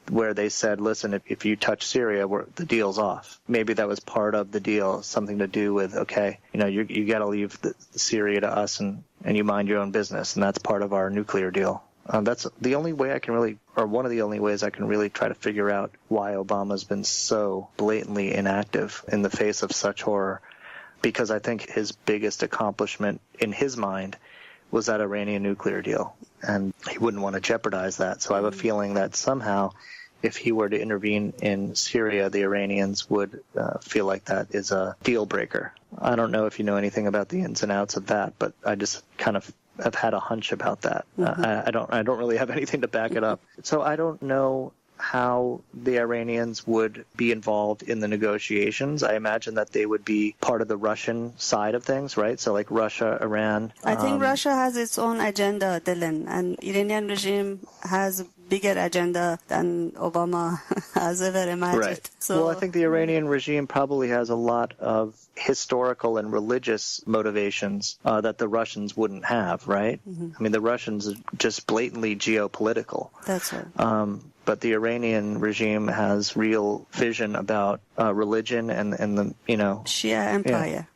where they said, listen, if you touch Syria, the deal's off. Maybe that was part of the deal, something to do with, okay, you got to leave Syria to us and you mind your own business, and that's part of our nuclear deal. That's the only way I can really, or one of the only ways I can really try to figure out why Obama's been so blatantly inactive in the face of such horror. Because I think his biggest accomplishment in his mind was that Iranian nuclear deal, and he wouldn't want to jeopardize that. So I have a feeling that somehow, if he were to intervene in Syria, the Iranians would feel like that is a deal breaker. I don't know if you know anything about the ins and outs of that, but I just kind of have had a hunch about that. I don't really have anything to back it up. So I don't know how the Iranians would be involved in the negotiations. I imagine that they would be part of the Russian side of things, right? So like Russia, Iran. I think Russia has its own agenda, Dylan, and Iranian regime has a bigger agenda than Obama has ever imagined. Right. So, Well, I think the Iranian regime probably has a lot of historical and religious motivations that the Russians wouldn't have, right? I mean, the Russians are just blatantly geopolitical. That's right. But the Iranian regime has real vision about religion and the, Shia empire.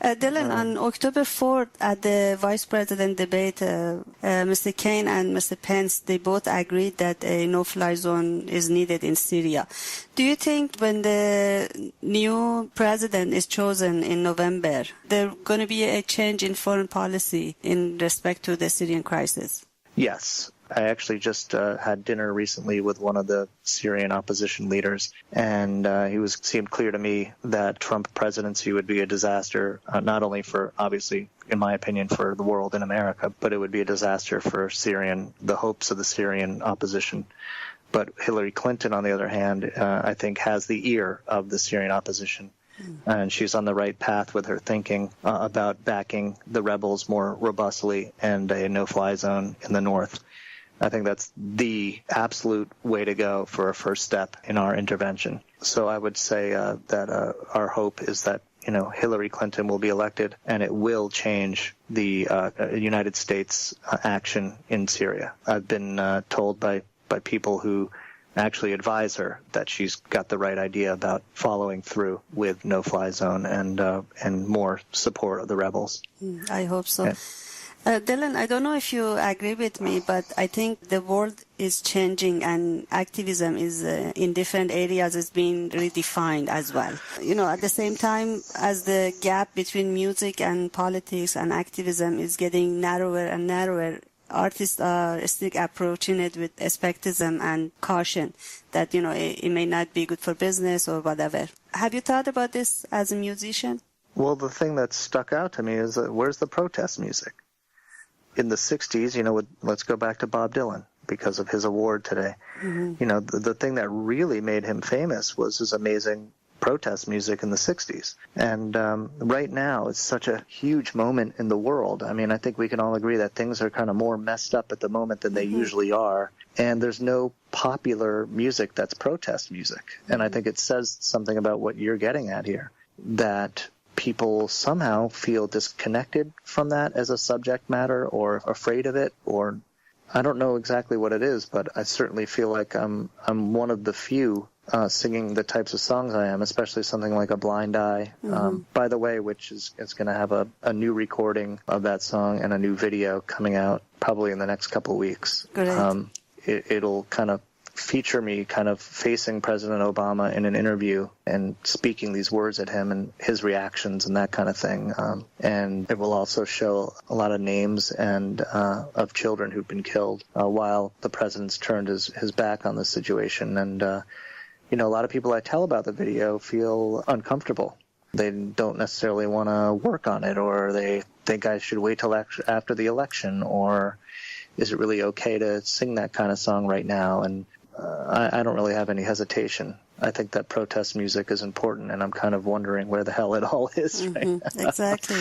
Dylan, on October 4th at the Vice President debate, Mr. Kane and Mr. Pence, they both agreed that a no-fly zone is needed in Syria. Do you think when the new president is chosen in November, there's going to be a change in foreign policy in respect to the Syrian crisis? Yes. I actually just had dinner recently with one of the Syrian opposition leaders, and seemed clear to me that Trump presidency would be a disaster, not only for, obviously, in my opinion, for the world and America, but it would be a disaster for the hopes of the Syrian opposition. But Hillary Clinton, on the other hand, I think has the ear of the Syrian opposition. And she's on the right path with her thinking about backing the rebels more robustly and a no-fly zone in the north. I think that's the absolute way to go for a first step in our intervention. So I would say that our hope is that Hillary Clinton will be elected, and it will change the United States action in Syria. I've been told by people who actually advise her that she's got the right idea about following through with no-fly zone and more support of the rebels. I hope so. Yeah. Dylan, I don't know if you agree with me, but I think the world is changing and activism is in different areas is being redefined as well. You know, at the same time as the gap between music and politics and activism is getting narrower and narrower, artists are still approaching it with skepticism and caution that, you know, it may not be good for business or whatever. Have you thought about this as a musician? Well, the thing that stuck out to me is where's the protest music? In the 60s, you know, let's go back to Bob Dylan because of his award today. Mm-hmm. You know, the thing that really made him famous was his amazing protest music in the 60s. And right now, it's such a huge moment in the world. I mean, I think we can all agree that things are kind of more messed up at the moment than they usually are. And there's no popular music that's protest music. And I think it says something about what you're getting at here, that people somehow feel disconnected from that as a subject matter or afraid of it, or I don't know exactly what it is, but I certainly feel like I'm one of the few singing the types of songs I am, especially something like A Blind Eye, by the way, which is going to have a new recording of that song and a new video coming out probably in the next couple of weeks. It'll kind of feature me kind of facing President Obama in an interview and speaking these words at him and his reactions and that kind of thing. And it will also show a lot of names and of children who've been killed while the president's turned his back on the situation. And, you know, a lot of people I tell about the video feel uncomfortable. They don't necessarily want to work on it, or they think I should wait till after the election, or is it really okay to sing that kind of song right now? And I don't really have any hesitation. I think that protest music is important, and I'm kind of wondering where the hell it all is right now. Exactly.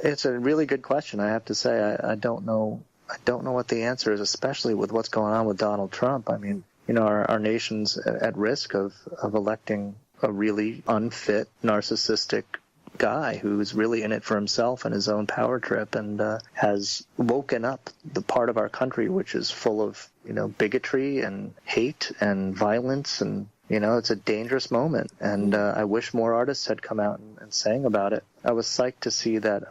It's a really good question, I have to say. I don't know what the answer is, especially with what's going on with Donald Trump. I mean, you know, our nation's at risk of electing a really unfit, narcissistic guy who's really in it for himself and his own power trip, and has woken up the part of our country which is full of, you know, bigotry and hate and violence, and, you know, it's a dangerous moment. And I wish more artists had come out and sang about it. I was psyched to see that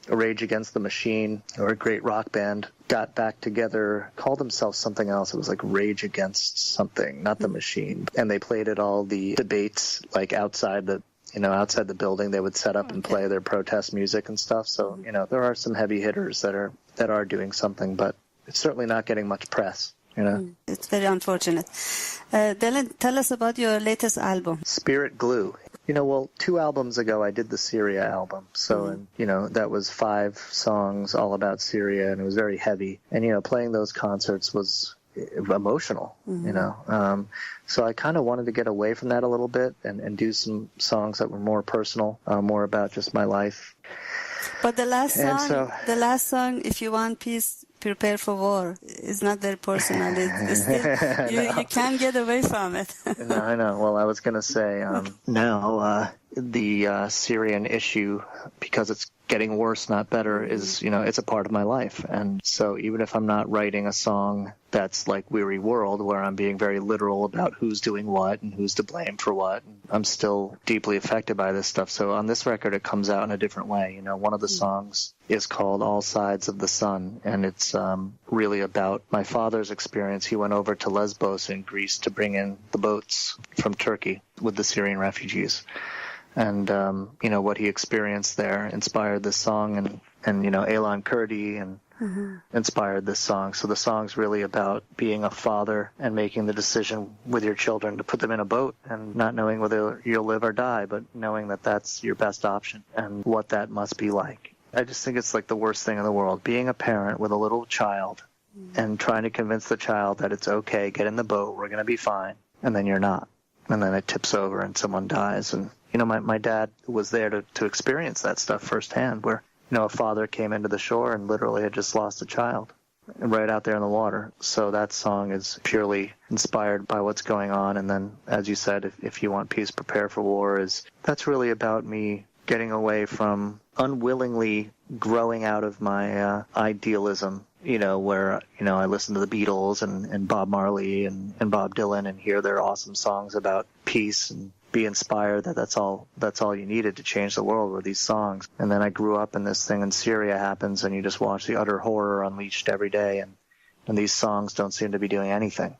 Rage Against the Machine, or a great rock band, got back together, called themselves something else. It was like Rage Against something, not the Machine. And they played at all the debates, like outside the building. They would set up and play their protest music and stuff. So, you know, there are some heavy hitters that are doing something, but it's certainly not getting much press, you know. It's very unfortunate. Dylan, tell us about your latest album. Spirit Glue. You know, well, 2 albums ago, I did the Syria album. So, and, you know, that was 5 songs all about Syria, and it was very heavy. And, you know, playing those concerts was emotional, you know. So I kind of wanted to get away from that a little bit and do some songs that were more personal, more about just my life. But the last song, If You Want Peace, Prepare for War, is not very personal. It's still, you can't get away from it. No, I know. Well, I was going to say, now the Syrian issue, because it's getting worse, not better, is, you know, it's a part of my life. And so even if I'm not writing a song that's like Weary World, where I'm being very literal about who's doing what and who's to blame for what, I'm still deeply affected by this stuff. So on this record, it comes out in a different way. You know, one of the songs is called All Sides of the Sun, and it's really about my father's experience. He went over to Lesbos in Greece to bring in the boats from Turkey with the Syrian refugees. And, you know, what he experienced there inspired this song, and you know, Aylan Kurdi and inspired this song. So the song's really about being a father and making the decision with your children to put them in a boat and not knowing whether you'll live or die, but knowing that that's your best option and what that must be like. I just think it's like the worst thing in the world, being a parent with a little child and trying to convince the child that it's okay, get in the boat, we're going to be fine, and then you're not. And then it tips over and someone dies. And, you know, my dad was there to experience that stuff firsthand, where, you know, a father came into the shore and literally had just lost a child right out there in the water. So that song is purely inspired by what's going on. And then, as you said, if you want peace, prepare for war, that's really about me getting away from unwillingly growing out of my idealism where, I listen to the Beatles and Bob Marley and Bob Dylan and hear their awesome songs about peace and be inspired that's all you needed to change the world were these songs. And then I grew up and this thing in Syria happens and you just watch the utter horror unleashed every day and these songs don't seem to be doing anything.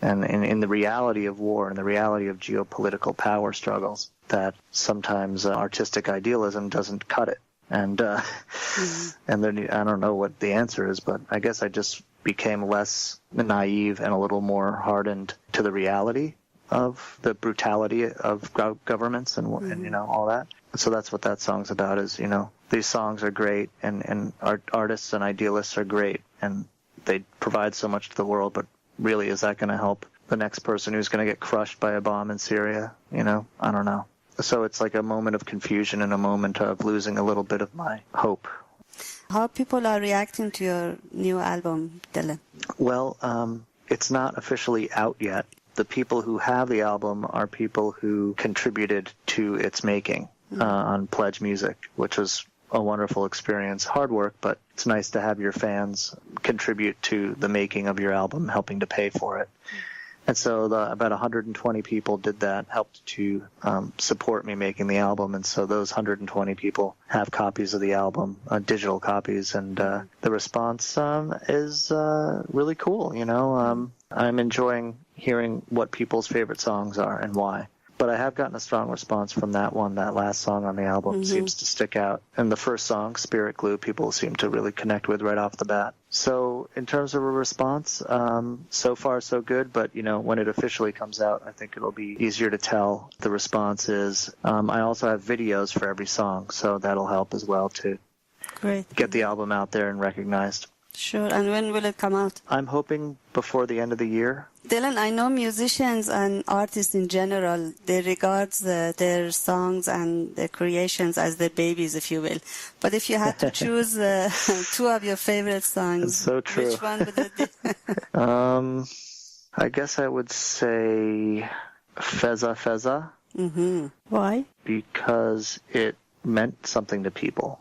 And in the reality of war and the reality of geopolitical power struggles, that sometimes artistic idealism doesn't cut it. And and then I don't know what the answer is, but I guess I just became less naive and a little more hardened to the reality of the brutality of governments and all that. So that's what that song's about is, these songs are great and artists and idealists are great and they provide so much to the world, but really, is that going to help the next person who's going to get crushed by a bomb in Syria? I don't know. So it's like a moment of confusion and a moment of losing a little bit of my hope. How people are reacting to your new album, Dylan? Well, it's not officially out yet. The people who have the album are people who contributed to its making on Pledge Music, which was a wonderful experience. Hard work, but it's nice to have your fans contribute to the making of your album, helping to pay for it. And so about 120 people did that, helped to support me making the album. And so those 120 people have copies of the album, digital copies. And the response is really cool. I'm enjoying hearing what people's favorite songs are and why. But I have gotten a strong response from that one. That last song on the album seems to stick out. And the first song, Spirit Glue, people seem to really connect with right off the bat. So in terms of a response, so far so good. But, when it officially comes out, I think it'll be easier to tell the response is. I also have videos for every song, so that'll help as well to get the album out there and recognized. Sure. And when will it come out? I'm hoping before the end of the year. Dylan, I know musicians and artists in general, they regard their songs and their creations as their babies, if you will. But if you had to choose two of your favorite songs, that's so true. Which one would it be? I guess I would say Feza Feza. Mm-hmm. Why? Because it meant something to people.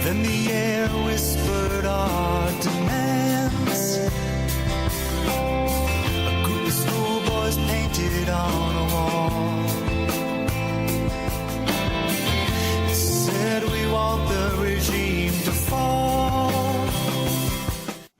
Then the air whispered our demands. A group of schoolboys painted on a wall. It said we want the regime to fall.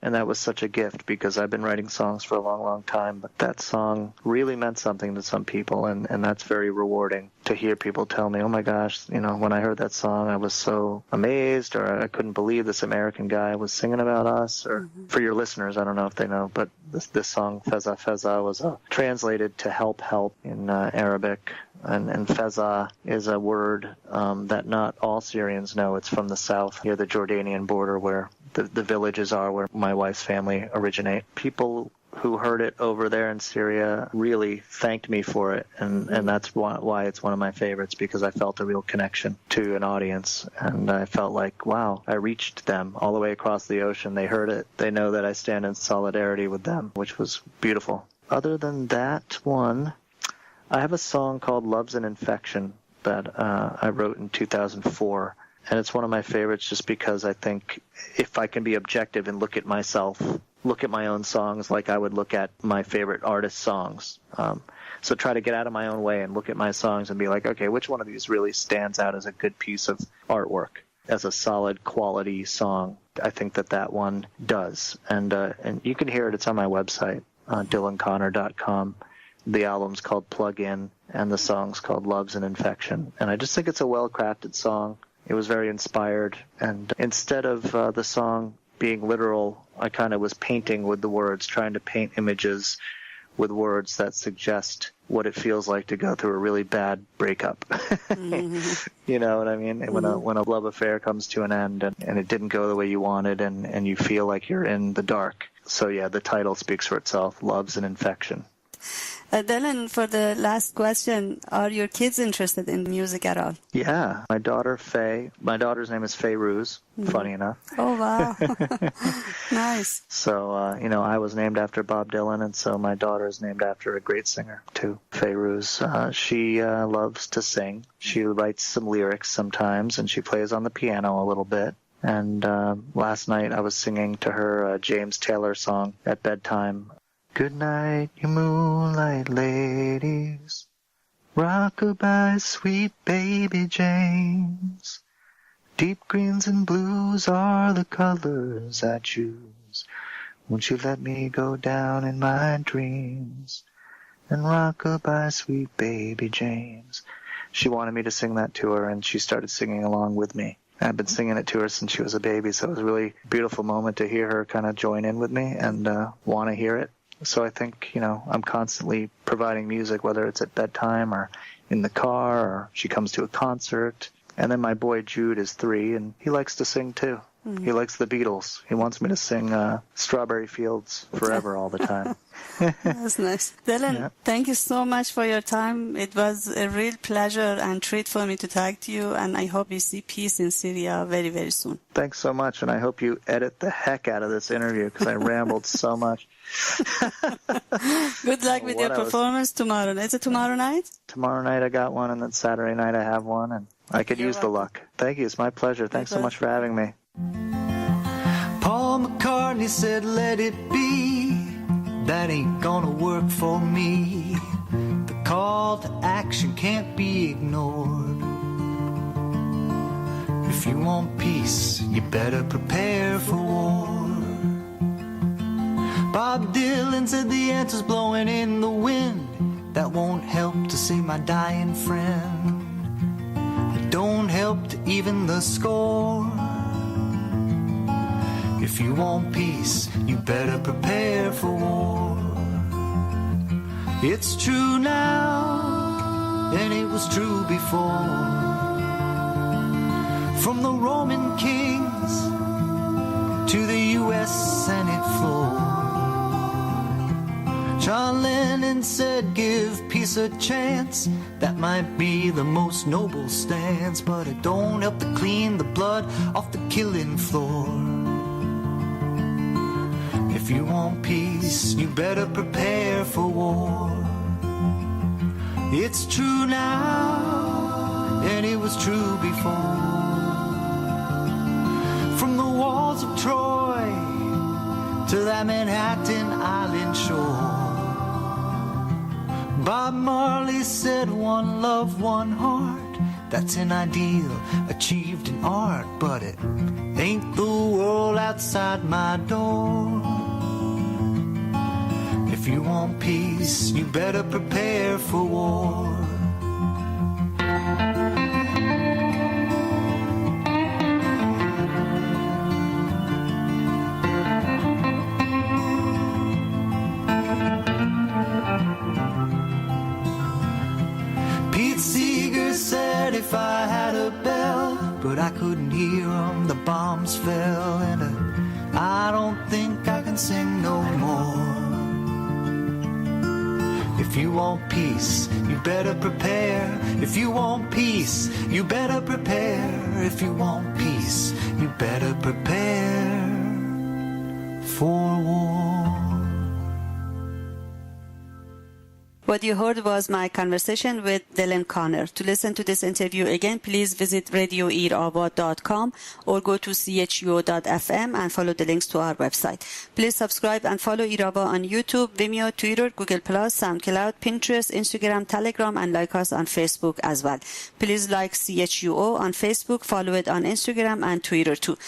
And that was such a gift because I've been writing songs for a long, long time, but that song really meant something to some people, and that's very rewarding to hear people tell me, oh my gosh, when I heard that song, I was so amazed, or I couldn't believe this American guy was singing about us, or for your listeners, I don't know if they know, but this song, Feza Feza, was translated to help in Arabic, and Feza is a word that not all Syrians know. It's from the south, near the Jordanian border, where the villages are where my wife's family originate. People who heard it over there in Syria really thanked me for it, and that's why it's one of my favorites, because I felt a real connection to an audience, and I felt like, wow, I reached them all the way across the ocean. They heard it. They know that I stand in solidarity with them, which was beautiful. Other than that one, I have a song called Love's an Infection that I wrote in 2004. And it's one of my favorites just because I think if I can be objective and look at myself, look at my own songs like I would look at my favorite artist's songs. So try to get out of my own way and look at my songs and be like, okay, which one of these really stands out as a good piece of artwork, as a solid quality song? I think that one does. And you can hear it. It's on my website, dylanconnor.com. The album's called Plug In, and the song's called Love's an Infection. And I just think it's a well-crafted song. It was very inspired, and instead of the song being literal, I kind of was painting with the words, trying to paint images with words that suggest what it feels like to go through a really bad breakup. You know what I mean? When a love affair comes to an end and it didn't go the way you wanted and you feel like you're in the dark. So yeah, the title speaks for itself, Love's an Infection. Dylan, for the last question, are your kids interested in music at all? Yeah, my daughter Faye, my daughter's name is Faye, funny enough. Oh, wow. Nice. So, I was named after Bob Dylan, and so my daughter is named after a great singer, too, Faye. She loves to sing. She writes some lyrics sometimes, and she plays on the piano a little bit. And last night I was singing to her a James Taylor song at bedtime. Good night, you moonlight ladies. Rock-a-bye, sweet baby James. Deep greens and blues are the colors I choose. Won't you let me go down in my dreams and rock-a-bye, sweet baby James? She wanted me to sing that to her, and she started singing along with me. I've been singing it to her since she was a baby, so it was a really beautiful moment to hear her kind of join in with me and want to hear it. So I think, I'm constantly providing music, whether it's at bedtime or in the car or she comes to a concert. And then my boy Jude is 3, and he likes to sing too. He likes the Beatles. He wants me to sing Strawberry Fields Forever all the time. That's nice. Dylan, Thank you so much for your time. It was a real pleasure and treat for me to talk to you, and I hope you see peace in Syria very, very soon. Thanks so much, and I hope you edit the heck out of this interview because I rambled so much. Good luck with your performance tomorrow. Is it tomorrow night? Tomorrow night I got one, and then Saturday night I have one, and I could use the luck. Thank you. It's my pleasure. Thanks so much for having me. Paul McCartney said, let it be. That ain't gonna work for me. The call to action can't be ignored. If you want peace, you better prepare for war. Bob Dylan said the answer's blowing in the wind. That won't help to save my dying friend. It don't help to even the score. If you want peace, you better prepare for war. It's true now, and it was true before. From the Roman kings to the U.S. Senate floor. John Lennon said, give peace a chance. That might be the most noble stance, but it don't help to clean the blood off the killing floor. If you want peace, you better prepare for war. It's true now, and it was true before. From the walls of Troy to that Manhattan Island shore. Bob Marley said, one love, one heart. That's an ideal achieved in art, but it ain't the world outside my door. If you want peace, you better prepare for war. Pete Seeger said if I had a bell, but I couldn't hear 'em, the bombs fell, and I don't think I can sing no more. If you want peace, you better prepare. If you want peace, you better prepare. If you want peace, you better prepare for war. What you heard was my conversation with Dylan Kaaner. To listen to this interview again, please visit radioiirawa.com or go to chuo.fm and follow the links to our website. Please subscribe and follow Irava on YouTube, Vimeo, Twitter, Google+, SoundCloud, Pinterest, Instagram, Telegram, and like us on Facebook as well. Please like CHUO on Facebook, follow it on Instagram and Twitter too.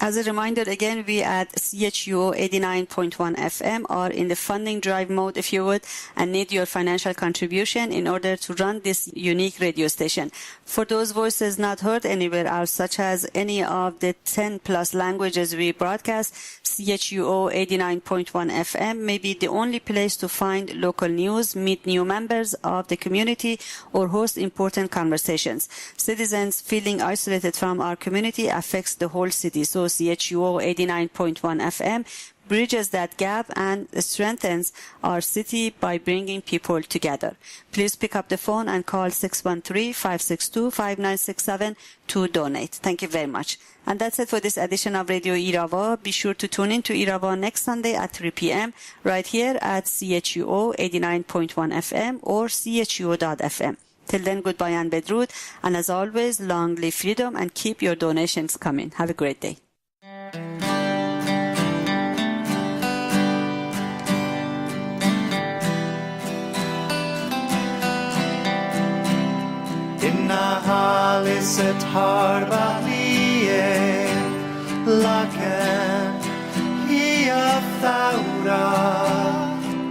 As a reminder, again, we at CHUO 89.1 FM are in the funding drive mode, if you would, and need your financial contribution in order to run this unique radio station. For those voices not heard anywhere else, such as any of the 10 plus languages we broadcast, CHUO 89.1 FM may be the only place to find local news, meet new members of the community, or host important conversations. Citizens feeling isolated from our community affects the whole city. So CHUO 89.1 FM bridges that gap and strengthens our city by bringing people together. Please pick up the phone and call 613-562-5967 to donate. Thank you very much. And that's it for this edition of Radio ایرآوا. Be sure to tune in to ایرآوا next Sunday at 3 p.m. right here at CHUO 89.1 FM or CHUO.FM. Till then, goodbye and bedrood. And as always, long live freedom and keep your donations coming. Have a great day. نهالست هاربالیه لکن هی ثورة.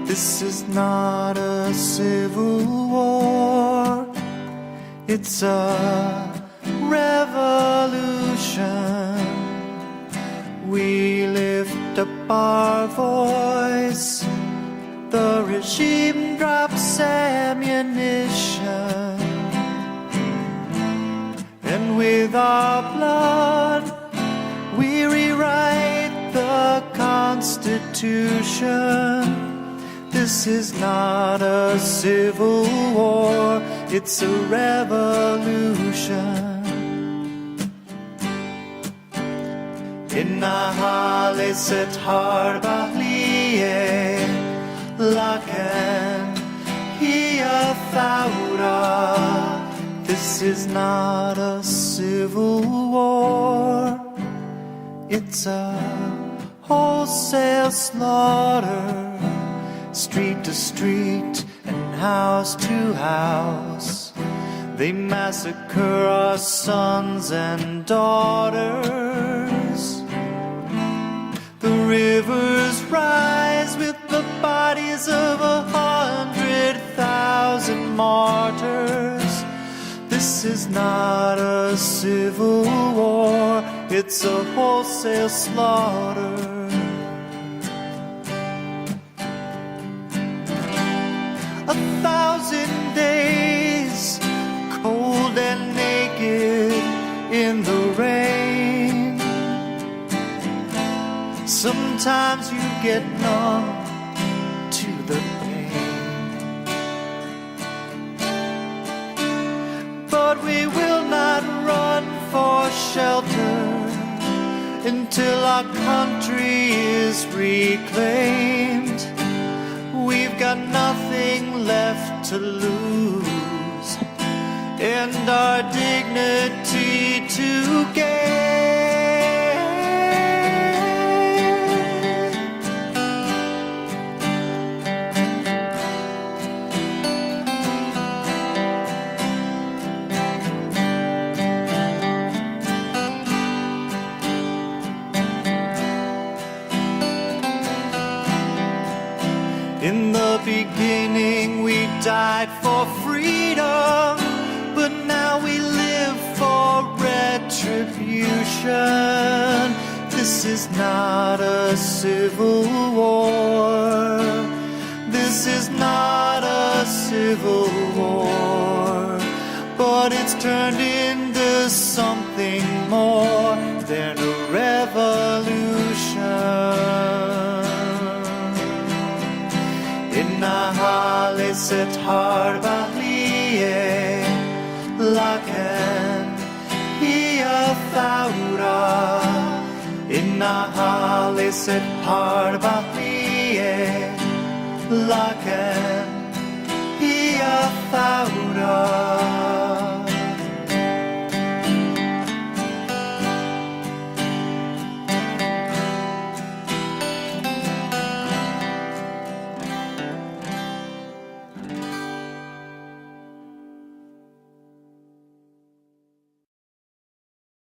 This is not a civil war, it's a revolution. We lift up our voice, the regime drops ammunition. And with our blood, we rewrite the Constitution. This is not a civil war, it's a revolution. إنها ليست حرب أهلية لكن هي ثورة. This is not a civil war, it's a wholesale slaughter, street to street and house to house. They massacre our sons and daughters. The rivers rise with the bodies of 100,000 martyrs. This is not a civil war, it's a wholesale slaughter. 1,000 days, cold and naked in the rain. Sometimes you get numb to the pain, but we will not run for shelter until our country is reclaimed. We've got nothing left to lose and our dignity to gain. In the beginning we died for freedom, but now we live for retribution. This is not a civil war, this is not a civil war, but it's turned into something more than a revolution. إنها ليست حرب أهلية لكن هي ثورة. إنها ليست حرب أهلية لكن